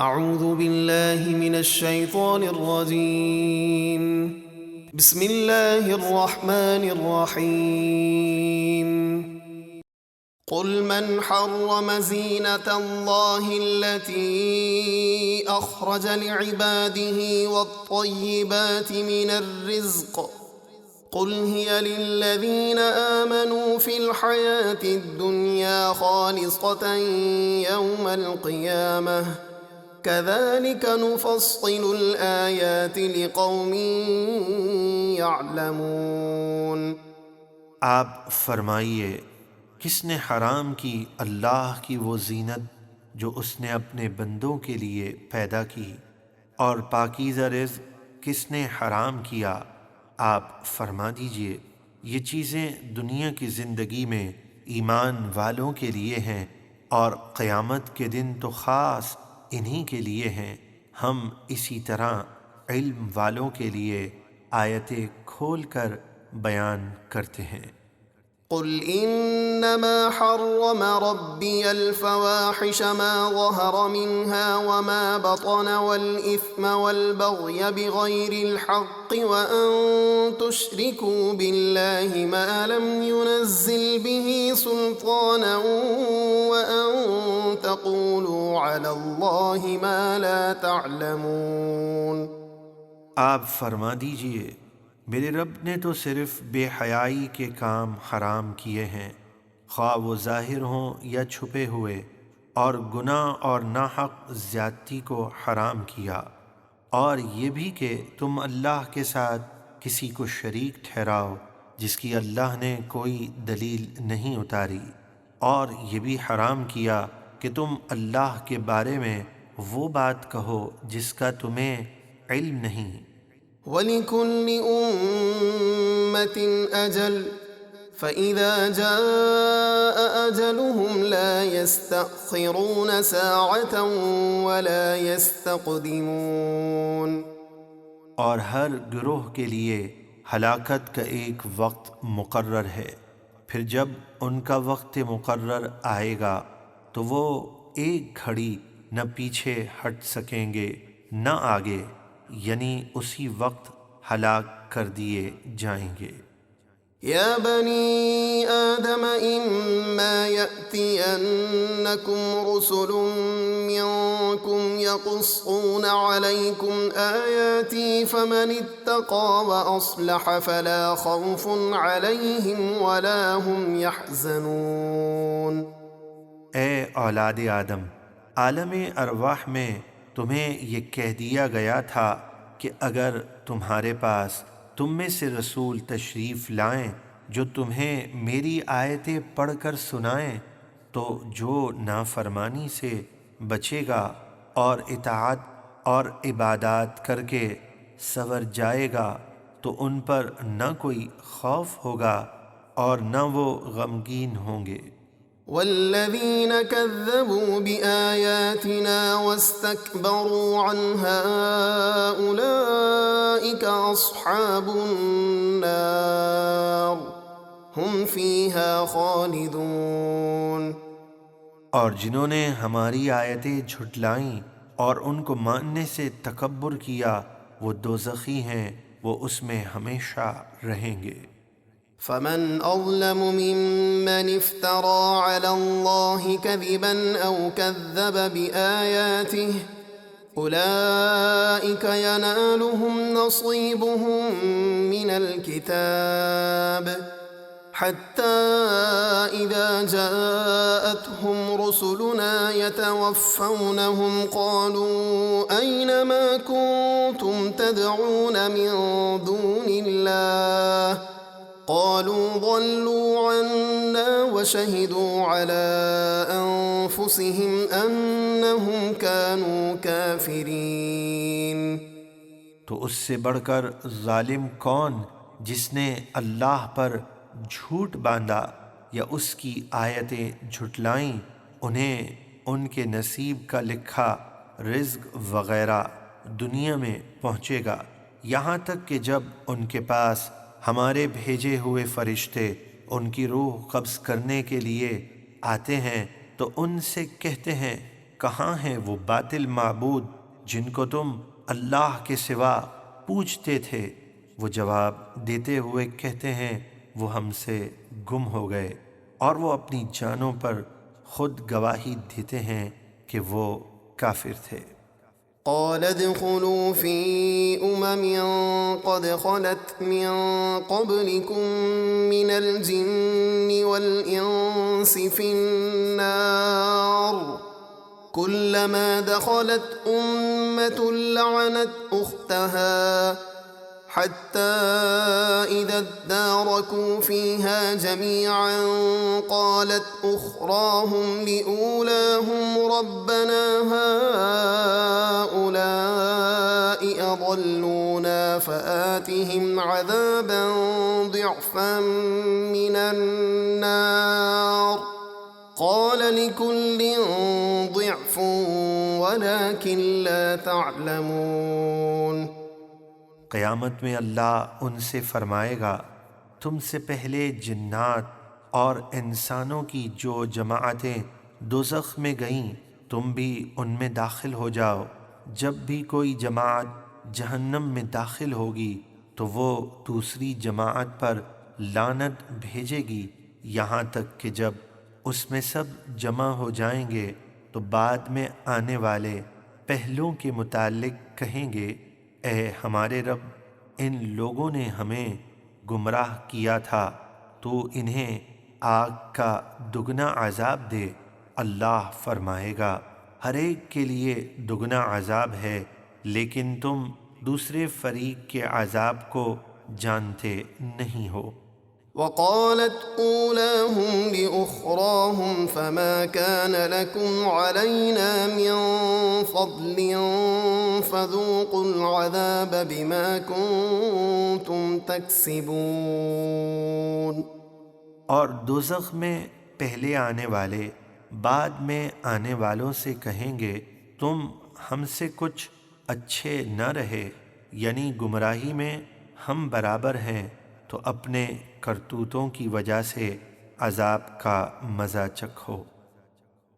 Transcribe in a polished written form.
اعوذ باللہ من الشیطان الرجیم بسم اللہ الرحمن الرحیم قل من حرم زینة اللہ التي اخرج لعباده والطیبات من الرزق قل هي للذین آمنوا في الحياة الدنيا خالصة يوم القيامة كذلك نفصل الآيات لقوم يعلمون۔ آپ فرمائیے، کس نے حرام کی اللہ کی وہ زینت جو اس نے اپنے بندوں کے لیے پیدا کی، اور پاکیزہ رزق کس نے حرام کیا؟ آپ فرما دیجئے، یہ چیزیں دنیا کی زندگی میں ایمان والوں کے لیے ہیں، اور قیامت کے دن تو خاص انہی کے لیے ہیں۔ ہم اسی طرح علم والوں کے لیے آیتیں کھول کر بیان کرتے ہیں۔ قل انما حرم ربي الفواحش ما ظهر منها وما بطن والاثم والبغي بغير الحق وان تشركوا بالله ما لم ينزل به سلطانا وان تقولوا على الله ما لا تعلمون۔ آپ فرما دیجئے، میرے رب نے تو صرف بے حیائی کے کام حرام کیے ہیں، خواہ وہ ظاہر ہوں یا چھپے ہوئے، اور گناہ اور ناحق زیادتی کو حرام کیا، اور یہ بھی کہ تم اللہ کے ساتھ کسی کو شریک ٹھہراؤ جس کی اللہ نے کوئی دلیل نہیں اتاری، اور یہ بھی حرام کیا کہ تم اللہ کے بارے میں وہ بات کہو جس کا تمہیں علم نہیں۔ وَلِكُلِّ أُمَّةٍ أَجَلٌ فَإِذَا جَاءَ أَجَلُهُمْ لَا يَسْتَأْخِرُونَ سَاعَةً وَلَا يَسْتَقْدِمُونَ۔ اور ہر گروہ کے لیے ہلاکت کا ایک وقت مقرر ہے، پھر جب ان کا وقت مقرر آئے گا تو وہ ایک گھڑی نہ پیچھے ہٹ سکیں گے نہ آگے، یعنی اسی وقت ہلاک کر دیے جائیں گے۔ یا بنی آدم اما یأتینکم رسل منکم یقصون علیکم آیاتی فمن اتقى واصلح فلا خوف علیہم ولا هم یحزنون۔ اے اولاد آدم، عالم ارواح میں تمہیں یہ کہہ دیا گیا تھا کہ اگر تمہارے پاس تم میں سے رسول تشریف لائیں جو تمہیں میری آیتیں پڑھ کر سنائیں، تو جو نافرمانی سے بچے گا اور اطاعت اور عبادات کر کے سنور جائے گا تو ان پر نہ کوئی خوف ہوگا اور نہ وہ غمگین ہوں گے۔ والذین کذبوا بآیاتنا واستکبروا عنها اولئک اصحاب النار هم فیہا خالدون۔ اور جنہوں نے ہماری آیتیں جھٹلائیں اور ان کو ماننے سے تکبر کیا، وہ دوزخی ہیں، وہ اس میں ہمیشہ رہیں گے۔ فمن اظلم ممن افترى على الله كذبا او كذب بآياته اولئك ينالهم نصيبهم من الكتاب حتى اذا جاءتهم رسلنا يتوفونهم قالوا اين ما كنتم تدعون من دون الله قالوا ضلوا عنا وشهدوا على أنفسهم أنهم كانوا كافرين۔ تو اس سے بڑھ کر ظالم کون جس نے اللہ پر جھوٹ باندھا یا اس کی آیتیں جھٹلائیں؟ انہیں ان کے نصیب کا لکھا رزق وغیرہ دنیا میں پہنچے گا، یہاں تک کہ جب ان کے پاس ہمارے بھیجے ہوئے فرشتے ان کی روح قبض کرنے کے لیے آتے ہیں تو ان سے کہتے ہیں کہاں ہیں وہ باطل معبود جن کو تم اللہ کے سوا پوجتے تھے؟ وہ جواب دیتے ہوئے کہتے ہیں وہ ہم سے گم ہو گئے، اور وہ اپنی جانوں پر خود گواہی دیتے ہیں کہ وہ کافر تھے۔ قال ادخلوا في قد خلت من قبلكم من الجن والإنس في النار كلما دخلت أمة لعنت أختها حتى إذا اداركوا فيها جميعا قالت أخراهم لأولاهم ربنا هؤلاء أضلونا فآتهم عذابا ضعفا من النار قال لكل ضعف ولكن لا تعلمون۔ قیامت میں اللہ ان سے فرمائے گا تم سے پہلے جنات اور انسانوں کی جو جماعتیں دوزخ میں گئیں تم بھی ان میں داخل ہو جاؤ۔ جب بھی کوئی جماعت جہنم میں داخل ہوگی تو وہ دوسری جماعت پر لعنت بھیجے گی، یہاں تک کہ جب اس میں سب جمع ہو جائیں گے تو بعد میں آنے والے پہلوں کے متعلق کہیں گے اے ہمارے رب، ان لوگوں نے ہمیں گمراہ کیا تھا، تو انہیں آگ کا دگنا عذاب دے۔ اللہ فرمائے گا ہر ایک کے لیے دگنا عذاب ہے، لیکن تم دوسرے فریق کے عذاب کو جانتے نہیں ہو۔ وقالت أولاهم لأخراهم فما كان لكم علينا من فضل فذوقوا العذاب بما كنتم تكسبون۔ اور دوزخ میں پہلے آنے والے بعد میں آنے والوں سے کہیں گے تم ہم سے کچھ اچھے نہ رہے، یعنی گمراہی میں ہم برابر ہیں، تو اپنے کرتوتوں کی وجہ سے عذاب کا مزہ چکھو۔